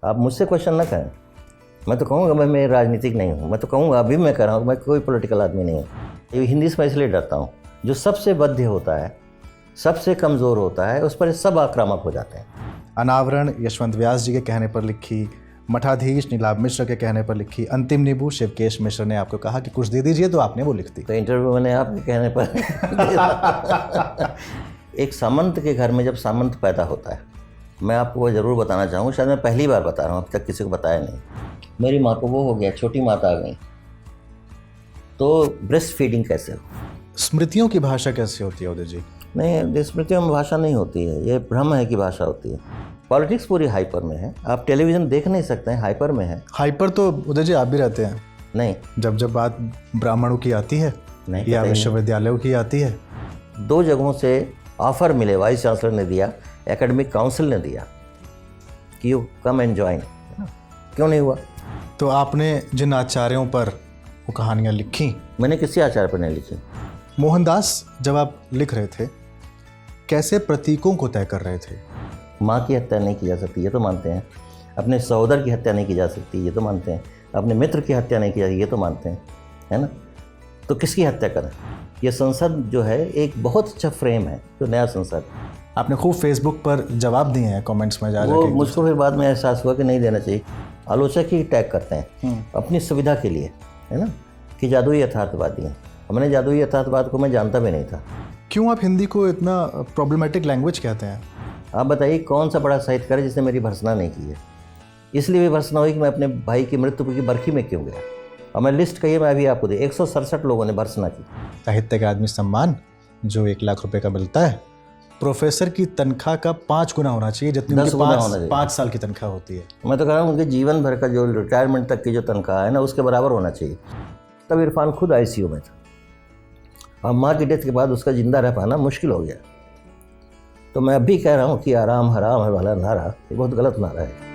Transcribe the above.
आप मुझसे क्वेश्चन ना करें। मैं तो कहूँगा मैं राजनीतिक नहीं हूँ, मैं तो कहूँगा अभी मैं कह रहा हूँ मैं कोई पॉलिटिकल आदमी नहीं हूँ। ये हिंदी से मैं इसलिए डरता हूँ, जो सबसे बद्ध होता है, सबसे कमज़ोर होता है, उस पर सब आक्रामक हो जाते हैं। अनावरण यशवंत व्यास जी के कहने पर लिखी, मठाधीश नीलाभ मिश्र के कहने पर लिखी, अंतिम नींबू शिवकेश मिश्र ने आपको कहा कि कुछ दे दीजिए, तो आपने वो लिख दी। तो इंटरव्यू मैंने आपके कहने पर एक सामंत के घर में जब सामंत पैदा होता है, मैं आपको वो ज़रूर बताना चाहूँगा, शायद मैं पहली बार बता रहा हूँ, अब तक किसी को बताया नहीं। मेरी माँ को वो हो गया, छोटी माता आ गई, तो ब्रेस्ट फीडिंग कैसे हो? स्मृतियों की भाषा कैसे होती है उदय जी? नहीं, स्मृतियों में भाषा नहीं होती है, ये भ्रम है कि भाषा होती है। पॉलिटिक्स पूरी हाइपर में है, आप टेलीविज़न देख नहीं सकते हैं, हाइपर में है। हाइपर तो उदय जी आप भी रहते हैं। नहीं, जब बात ब्राह्मणों की आती है नहीं, या विश्वविद्यालयों की आती है, 2 जगहों से ऑफर मिले, वाइस चांसलर ने दिया, एकेडमिक काउंसिल ने दिया कि यू कम एंड ज्वाइन, क्यों नहीं हुआ? तो आपने जिन आचार्यों पर वो कहानियाँ लिखी, मैंने किसी आचार्य पर नहीं लिखी। मोहनदास जब आप लिख रहे थे, कैसे प्रतीकों को तय कर रहे थे? माँ की हत्या नहीं की जा सकती, ये तो मानते हैं। अपने सहोदर की हत्या नहीं की जा सकती, ये तो मानते हैं। अपने मित्र की हत्या नहीं की जा सकती, ये तो मानते हैं, है ना? तो किसकी हत्या करें? ये संसद जो है एक बहुत अच्छा फ्रेम है, जो नया संसद। आपने खूब फेसबुक पर जवाब दिए हैं कमेंट्स में जा वो जाके। मुझको फिर बाद में एहसास हुआ कि नहीं देना चाहिए। आलोचक ही टैग करते हैं अपनी सुविधा के लिए, है ना, कि जादुई यथार्थवादी हैं। हमने जादुई यथार्थवाद को मैं जानता भी नहीं था। क्यों आप हिंदी को इतना प्रॉब्लमेटिक लैंग्वेज कहते हैं? आप बताइए कौन सा बड़ा साहित्यकार है जिसने मेरी भर्त्सना नहीं की है? इसलिए भी भर्त्सना हुई कि मैं अपने भाई की मृत्यु की बरखी में क्यों गया। और मैं लिस्ट कहिए, मैं अभी आपको दे, 167 लोगों ने भर्त्सना की। साहित्य अकादमी सम्मान जो 1 लाख रुपए का मिलता है, प्रोफेसर की तनख्वाह का 5 गुना होना चाहिए, जितनी 10 गुना होना चाहिए। 5 साल की तनख्वाह होती है। मैं तो कह रहा हूँ उनके जीवन भर का जो रिटायरमेंट तक की जो तनख्वाह है ना, उसके बराबर होना चाहिए। तब इरफान खुद ICU में था, और माँ की डेथ के बाद उसका जिंदा रह पाना मुश्किल हो गया। तो मैं अभी कह रहा हूँ कि आराम हराम है वाला नारा, ये बहुत गलत नारा है।